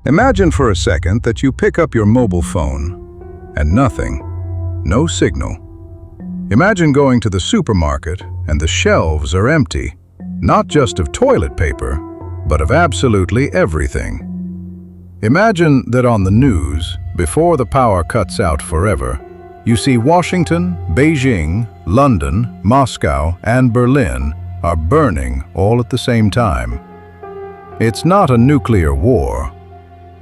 Imagine for a second that you pick up your mobile phone and nothing, no signal. Imagine going to the supermarket and the shelves are empty, not just of toilet paper, but of absolutely everything. Imagine that on the news, before the power cuts out forever, you see Washington, Beijing, London, Moscow, and Berlin are burning all at the same time. It's not a nuclear war.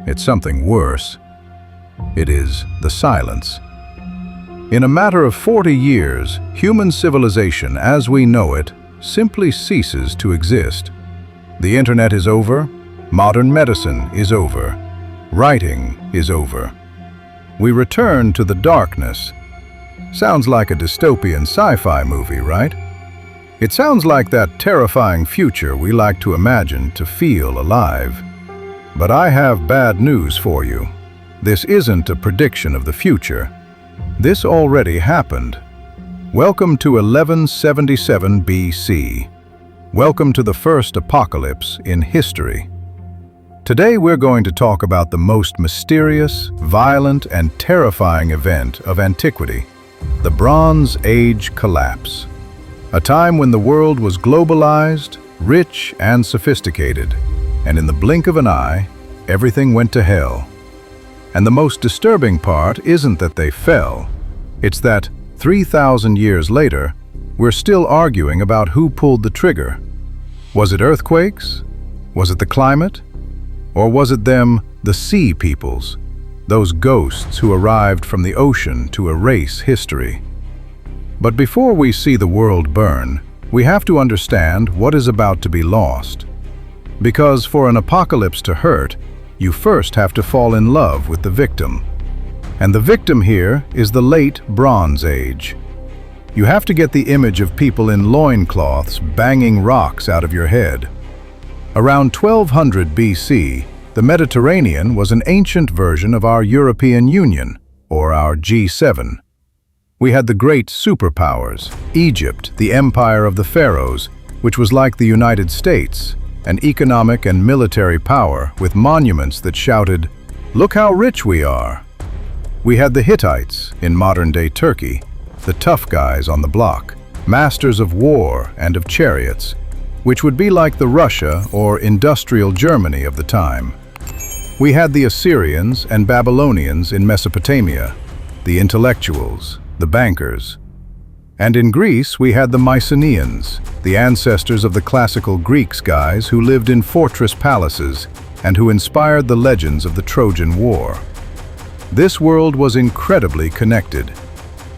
It's something worse. It is the silence. In a matter of 40 years, human civilization as we know it simply ceases to exist. The internet is over, modern medicine is over, writing is over. We return to the darkness. Sounds like a dystopian sci-fi movie, right? It sounds like that terrifying future we like to imagine to feel alive. But I have bad news for you. This isn't a prediction of the future. This already happened. Welcome to 1177 BC. Welcome to the first apocalypse in history. Today we're going to talk about the most mysterious, violent, and terrifying event of antiquity, the Bronze Age collapse. A time when the world was globalized, rich, and sophisticated, and in the blink of an eye, everything went to hell. And the most disturbing part isn't that they fell. It's that 3,000 years later, we're still arguing about who pulled the trigger. Was it earthquakes? Was it the climate? Or was it them, the sea peoples, those ghosts who arrived from the ocean to erase history? But before we see the world burn, we have to understand what is about to be lost. Because for an apocalypse to hurt, you first have to fall in love with the victim. And the victim here is the late Bronze Age. You have to get the image of people in loincloths banging rocks out of your head. Around 1200 BC, the Mediterranean was an ancient version of our European Union, or our G7. We had the great superpowers, Egypt, the empire of the pharaohs, which was like the United States, an economic and military power with monuments that shouted, "Look how rich we are." We had the Hittites, in modern-day Turkey, the tough guys on the block, masters of war and of chariots, which would be like the Russia or industrial Germany of the time. We had the Assyrians and Babylonians in Mesopotamia, the intellectuals, the bankers. And in Greece we had the Mycenaeans, the ancestors of the classical Greeks guys who lived in fortress palaces and who inspired the legends of the Trojan War. This world was incredibly connected.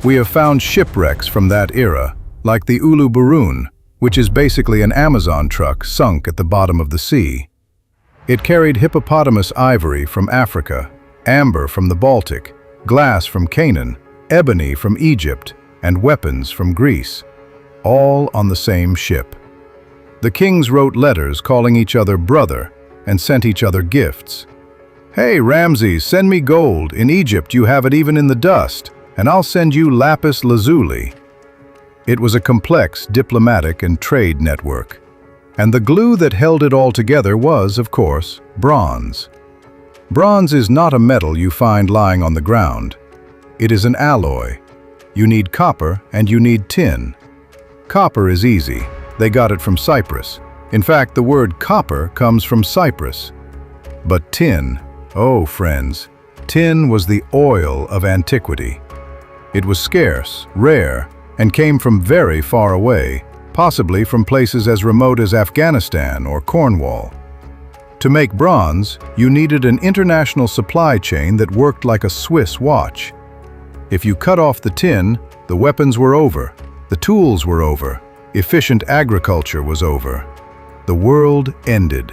We have found shipwrecks from that era, like the Ulu Burun, which is basically an Amazon truck sunk at the bottom of the sea. It carried hippopotamus ivory from Africa, amber from the Baltic, glass from Canaan, ebony from Egypt, and weapons from Greece, all on the same ship. The kings wrote letters calling each other brother and sent each other gifts. "Hey, Ramses, send me gold. In Egypt you have it even in the dust, and I'll send you lapis lazuli." It was a complex diplomatic and trade network. And the glue that held it all together was, of course, bronze. Bronze is not a metal you find lying on the ground. It is an alloy. You need copper and you need tin. Copper is easy. They got it from Cyprus. In fact, the word copper comes from Cyprus. But tin, oh friends, tin was the oil of antiquity. It was scarce, rare, and came from very far away, possibly from places as remote as Afghanistan or Cornwall. To make bronze, you needed an international supply chain that worked like a Swiss watch. If you cut off the tin, the weapons were over, the tools were over, efficient agriculture was over. The world ended.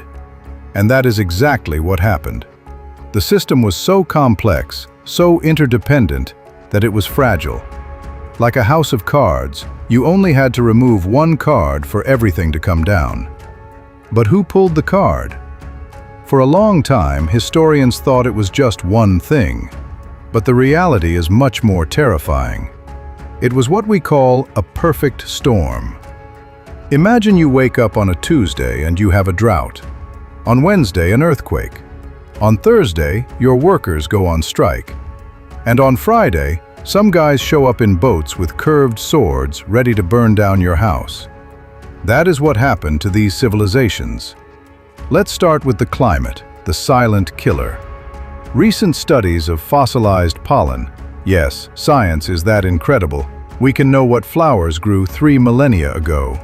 And that is exactly what happened. The system was so complex, so interdependent, that it was fragile. Like a house of cards, you only had to remove one card for everything to come down. But who pulled the card? For a long time, historians thought it was just one thing. But the reality is much more terrifying. It was what we call a perfect storm. Imagine you wake up on a Tuesday and you have a drought. On Wednesday, an earthquake. On Thursday, your workers go on strike. And on Friday, some guys show up in boats with curved swords ready to burn down your house. That is what happened to these civilizations. Let's start with the climate, the silent killer. Recent studies of fossilized pollen. Yes, science is that incredible. We can know what flowers grew 3 millennia ago.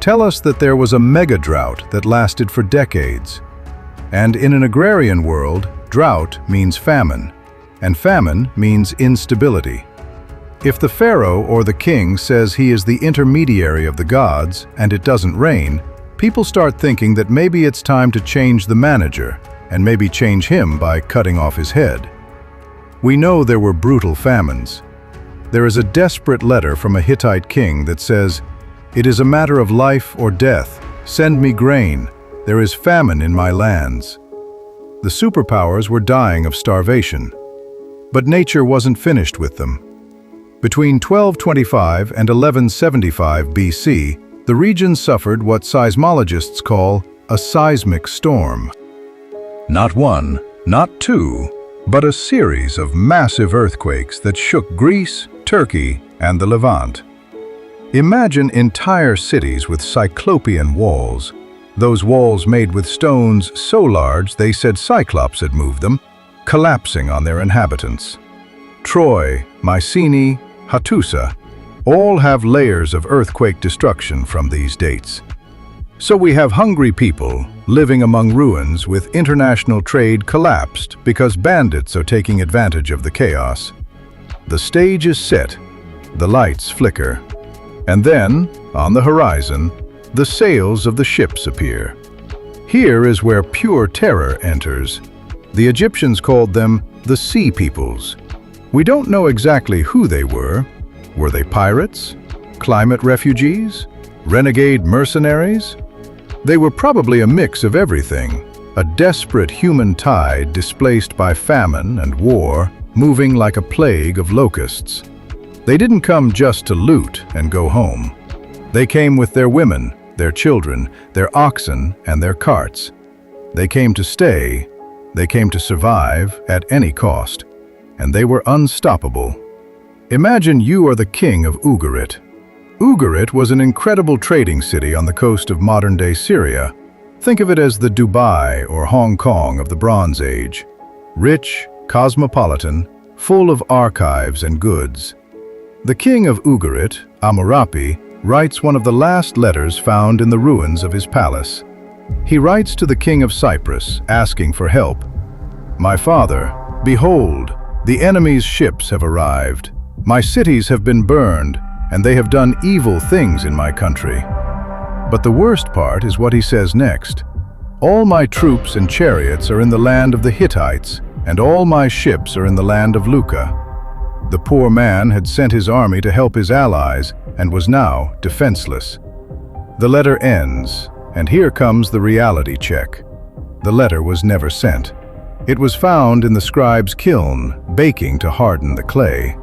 Tell us that there was a mega-drought that lasted for decades. And in an agrarian world, drought means famine, and famine means instability. If the pharaoh or the king says he is the intermediary of the gods and it doesn't rain, people start thinking that maybe it's time to change the manager, and maybe change him by cutting off his head. We know there were brutal famines. There is a desperate letter from a Hittite king that says, "It is a matter of life or death. Send me grain. There is famine in my lands." The superpowers were dying of starvation. But nature wasn't finished with them. Between 1225 and 1175 BC, the region suffered what seismologists call a seismic storm. Not one, not two, but a series of massive earthquakes that shook Greece, Turkey, and the Levant. Imagine entire cities with cyclopean walls. Those walls made with stones so large they said Cyclops had moved them, collapsing on their inhabitants. Troy, Mycenae, Hattusa, all have layers of earthquake destruction from these dates. So we have hungry people living among ruins with international trade collapsed because bandits are taking advantage of the chaos. The stage is set, the lights flicker, and then, on the horizon, the sails of the ships appear. Here is where pure terror enters. The Egyptians called them the Sea Peoples. We don't know exactly who they were. Were they pirates? Climate refugees? Renegade mercenaries? They were probably a mix of everything, a desperate human tide displaced by famine and war, moving like a plague of locusts. They didn't come just to loot and go home. They came with their women, their children, their oxen, and their carts. They came to stay, they came to survive at any cost, and they were unstoppable. Imagine you are the king of Ugarit. Ugarit was an incredible trading city on the coast of modern-day Syria. Think of it as the Dubai or Hong Kong of the Bronze Age. Rich, cosmopolitan, full of archives and goods. The king of Ugarit, Hammurapi, writes one of the last letters found in the ruins of his palace. He writes to the king of Cyprus, asking for help. "My father, behold, the enemy's ships have arrived. My cities have been burned, and they have done evil things in my country." But the worst part is what he says next. "All my troops and chariots are in the land of the Hittites, and all my ships are in the land of Lucca." The poor man had sent his army to help his allies and was now defenseless. The letter ends, and here comes the reality check. The letter was never sent. It was found in the scribe's kiln, baking to harden the clay.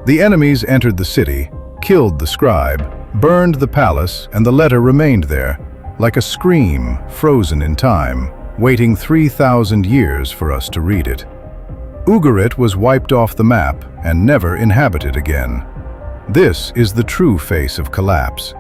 The enemies entered the city, killed the scribe, burned the palace, and the letter remained there, like a scream frozen in time, waiting 3,000 years for us to read it. Ugarit was wiped off the map and never inhabited again. This is the true face of collapse.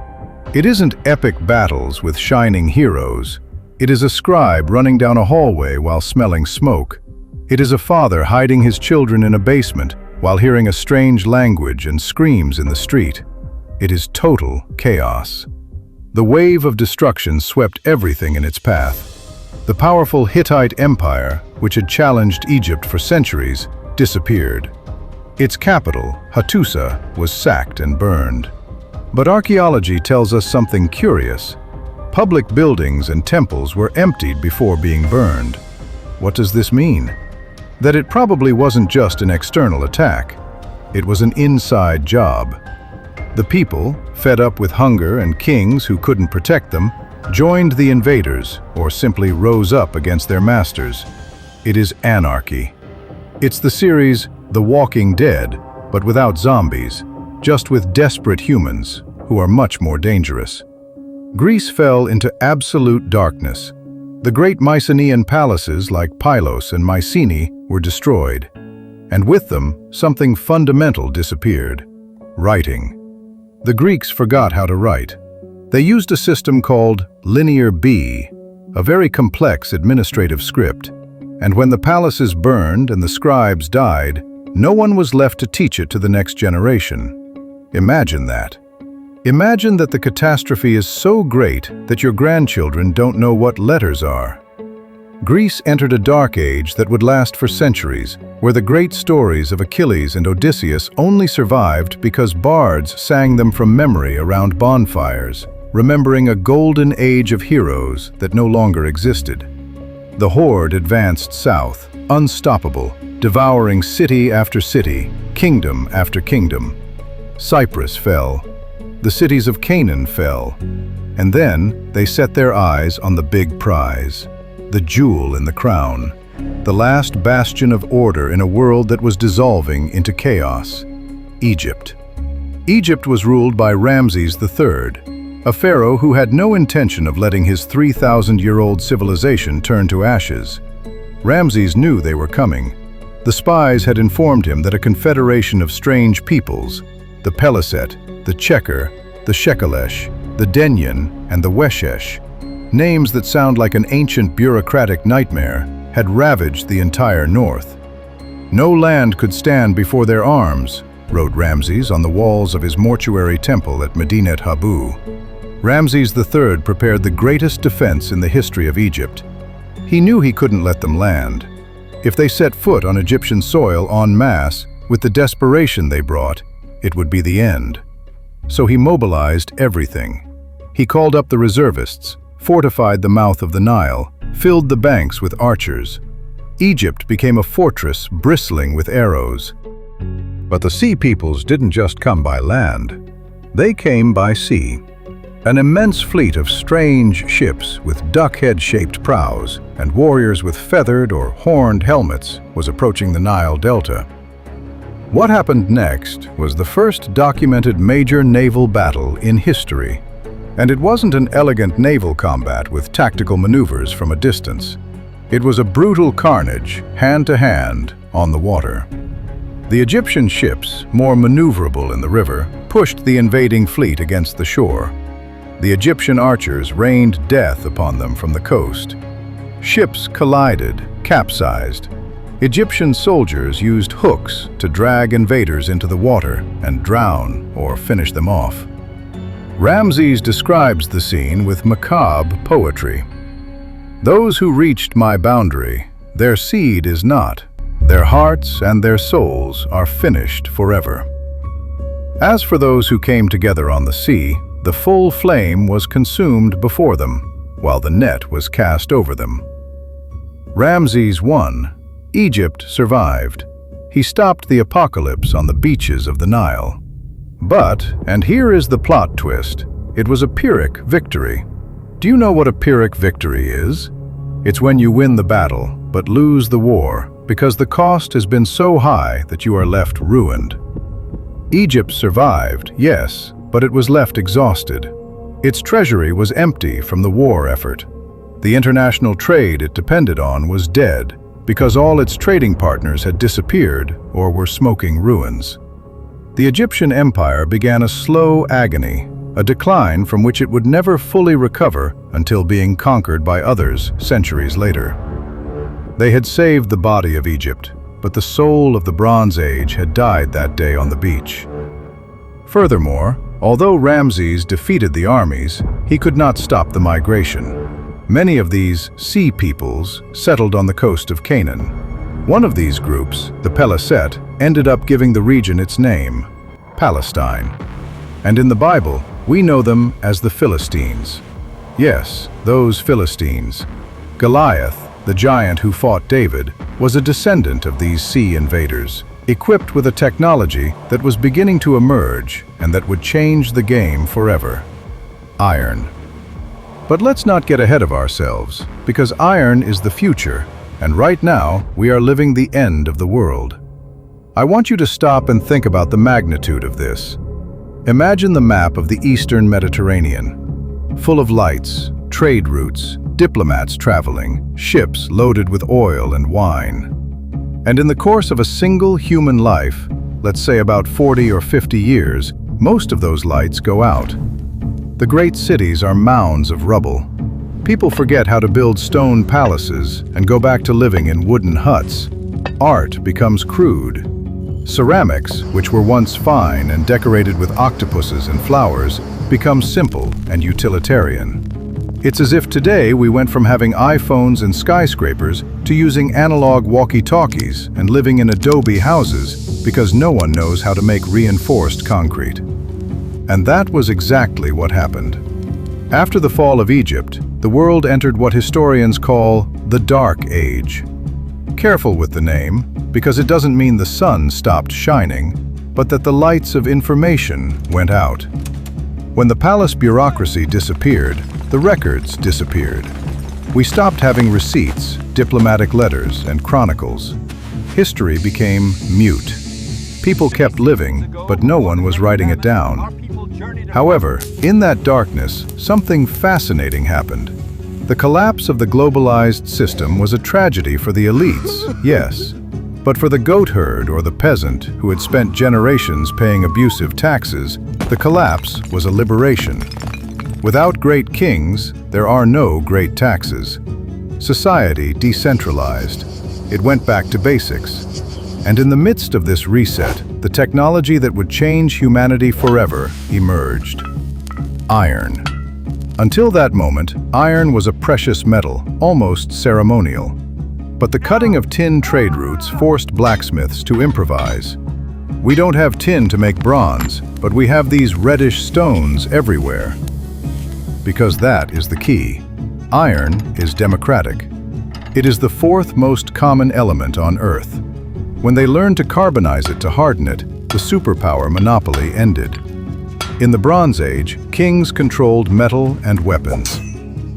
It isn't epic battles with shining heroes. It is a scribe running down a hallway while smelling smoke. It is a father hiding his children in a basement while hearing a strange language and screams in the street. It is total chaos. The wave of destruction swept everything in its path. The powerful Hittite Empire, which had challenged Egypt for centuries, disappeared. Its capital, Hattusa, was sacked and burned. But archaeology tells us something curious. Public buildings and temples were emptied before being burned. What does this mean? That it probably wasn't just an external attack. It was an inside job. The people, fed up with hunger and kings who couldn't protect them, joined the invaders or simply rose up against their masters. It is anarchy. It's the series The Walking Dead, but without zombies, just with desperate humans who are much more dangerous. Greece fell into absolute darkness. The great Mycenaean palaces like Pylos and Mycenae were destroyed, and with them, something fundamental disappeared: writing. The Greeks forgot how to write. They used a system called linear B, a very complex administrative script, and when the palaces burned and the scribes died, no one was left to teach it to the next generation. Imagine that. Imagine that the catastrophe is so great that your grandchildren don't know what letters are. Greece entered a dark age that would last for centuries, where the great stories of Achilles and Odysseus only survived because bards sang them from memory around bonfires, remembering a golden age of heroes that no longer existed. The horde advanced south, unstoppable, devouring city after city, kingdom after kingdom. Cyprus fell. The cities of Canaan fell. And then they set their eyes on the big prize, the jewel in the crown, the last bastion of order in a world that was dissolving into chaos: Egypt. Egypt was ruled by Ramses III, a pharaoh who had no intention of letting his 3,000-year-old civilization turn to ashes. Ramses knew they were coming. The spies had informed him that a confederation of strange peoples, the Peliset, the Checker, the Shekelesh, the Denyen, and the Weshesh, names that sound like an ancient bureaucratic nightmare, had ravaged the entire north. No land could stand before their arms, wrote Ramses on the walls of his mortuary temple at Medinet Habu. Ramses III prepared the greatest defense in the history of Egypt. He knew he couldn't let them land. If they set foot on Egyptian soil en masse, with the desperation they brought, it would be the end. So he mobilized everything. He called up the reservists, fortified the mouth of the Nile, filled the banks with archers. Egypt became a fortress bristling with arrows. But the sea peoples didn't just come by land. They came by sea. An immense fleet of strange ships with duck-head-shaped prows and warriors with feathered or horned helmets was approaching the Nile Delta. What happened next was the first documented major naval battle in history. And it wasn't an elegant naval combat with tactical maneuvers from a distance. It was a brutal carnage, hand-to-hand, on the water. The Egyptian ships, more maneuverable in the river, pushed the invading fleet against the shore. The Egyptian archers rained death upon them from the coast. Ships collided, capsized. Egyptian soldiers used hooks to drag invaders into the water and drown or finish them off. Ramses describes the scene with macabre poetry. Those who reached my boundary, their seed is not. Their hearts and their souls are finished forever. As for those who came together on the sea, the full flame was consumed before them, while the net was cast over them. Ramses won. Egypt survived. He stopped the apocalypse on the beaches of the Nile. But, and here is the plot twist, it was a Pyrrhic victory. Do you know what a Pyrrhic victory is? It's when you win the battle, but lose the war, because the cost has been so high that you are left ruined. Egypt survived, yes, but it was left exhausted. Its treasury was empty from the war effort. The international trade it depended on was dead, because all its trading partners had disappeared or were smoking ruins. The Egyptian empire began a slow agony, a decline from which it would never fully recover until being conquered by others centuries later. They had saved the body of Egypt, but the soul of the Bronze Age had died that day on the beach. Furthermore, although Ramses defeated the armies, he could not stop the migration. Many of these sea peoples settled on the coast of Canaan. One of these groups, the Peliset, ended up giving the region its name, Palestine. And in the Bible, we know them as the Philistines. Yes, those Philistines. Goliath, the giant who fought David, was a descendant of these sea invaders, equipped with a technology that was beginning to emerge and that would change the game forever: iron. But let's not get ahead of ourselves, because iron is the future, and right now we are living the end of the world. I want you to stop and think about the magnitude of this. Imagine the map of the Eastern Mediterranean, full of lights, trade routes, diplomats traveling, ships loaded with oil and wine. And in the course of a single human life, let's say about 40 or 50 years, most of those lights go out. The great cities are mounds of rubble. People forget how to build stone palaces and go back to living in wooden huts. Art becomes crude. Ceramics, which were once fine and decorated with octopuses and flowers, become simple and utilitarian. It's as if today we went from having iPhones and skyscrapers to using analog walkie-talkies and living in adobe houses because no one knows how to make reinforced concrete. And that was exactly what happened. After the fall of Egypt, the world entered what historians call the Dark Age. Careful with the name, because it doesn't mean the sun stopped shining, but that the lights of information went out. When the palace bureaucracy disappeared, the records disappeared. We stopped having receipts, diplomatic letters, and chronicles. History became mute. People kept living, but no one was writing it down. However, in that darkness, something fascinating happened. The collapse of the globalized system was a tragedy for the elites, yes, but for the goat herd or the peasant who had spent generations paying abusive taxes, the collapse was a liberation. Without great kings, there are no great taxes. Society decentralized. It went back to basics. And in the midst of this reset, the technology that would change humanity forever emerged. Iron. Until that moment, iron was a precious metal, almost ceremonial. But the cutting of tin trade routes forced blacksmiths to improvise. We don't have tin to make bronze, but we have these reddish stones everywhere. Because that is the key. Iron is democratic. It is the fourth most common element on Earth. When they learned to carbonize it to harden it, the superpower monopoly ended. In the Bronze Age, kings controlled metal and weapons.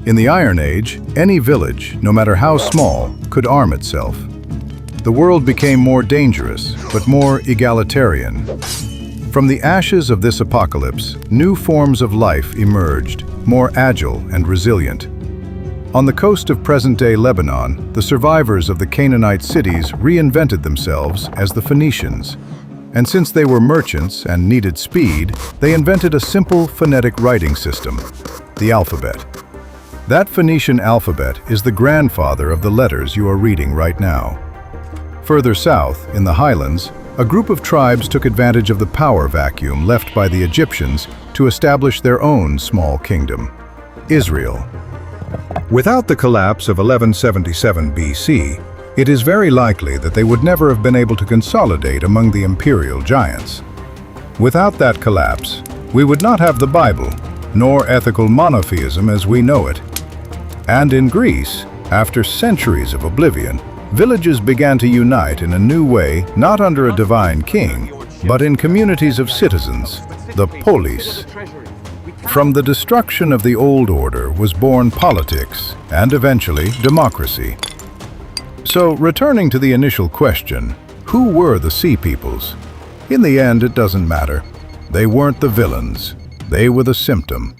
In the Iron Age, any village, no matter how small, could arm itself. The world became more dangerous, but more egalitarian. From the ashes of this apocalypse, new forms of life emerged, more agile and resilient. On the coast of present-day Lebanon, the survivors of the Canaanite cities reinvented themselves as the Phoenicians. And since they were merchants and needed speed, they invented a simple phonetic writing system, the alphabet. That Phoenician alphabet is the grandfather of the letters you are reading right now. Further south, in the highlands, a group of tribes took advantage of the power vacuum left by the Egyptians to establish their own small kingdom, Israel. Without the collapse of 1177 BC, it is very likely that they would never have been able to consolidate among the imperial giants. Without that collapse, we would not have the Bible, nor ethical monotheism as we know it. And in Greece, after centuries of oblivion, villages began to unite in a new way, not under a divine king, but in communities of citizens, the polis. From the destruction of the old order was born politics, and eventually democracy. So, returning to the initial question, who were the Sea Peoples? In the end, it doesn't matter. They weren't the villains. They were the symptom.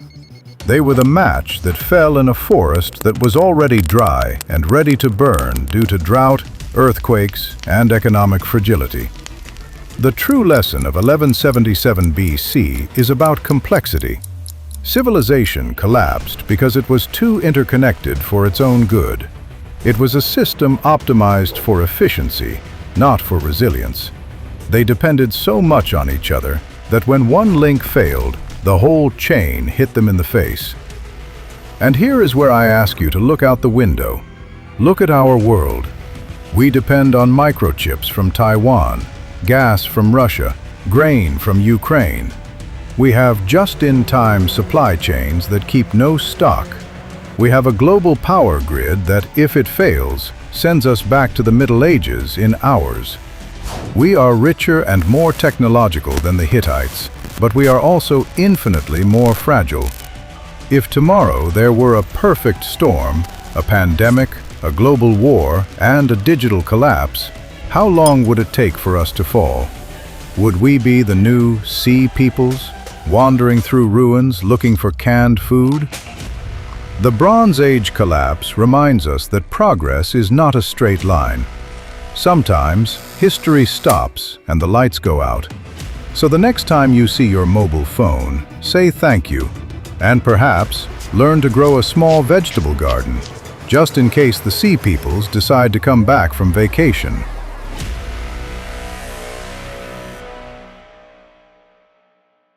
They were the match that fell in a forest that was already dry and ready to burn due to drought, earthquakes, and economic fragility. The true lesson of 1177 BC is about complexity. Civilization collapsed because it was too interconnected for its own good. It was a system optimized for efficiency, not for resilience. They depended so much on each other that when one link failed, the whole chain hit them in the face. And here is where I ask you to look out the window. Look at our world. We depend on microchips from Taiwan, gas from Russia, grain from Ukraine. We have just-in-time supply chains that keep no stock. We have a global power grid that, if it fails, sends us back to the Middle Ages in hours. We are richer and more technological than the Hittites, but we are also infinitely more fragile. If tomorrow there were a perfect storm, a pandemic, a global war, and a digital collapse, how long would it take for us to fall? Would we be the new Sea Peoples, wandering through ruins looking for canned food? The Bronze Age collapse reminds us that progress is not a straight line. Sometimes, history stops and the lights go out. So the next time you see your mobile phone, say thank you, and perhaps learn to grow a small vegetable garden, just in case the sea peoples decide to come back from vacation.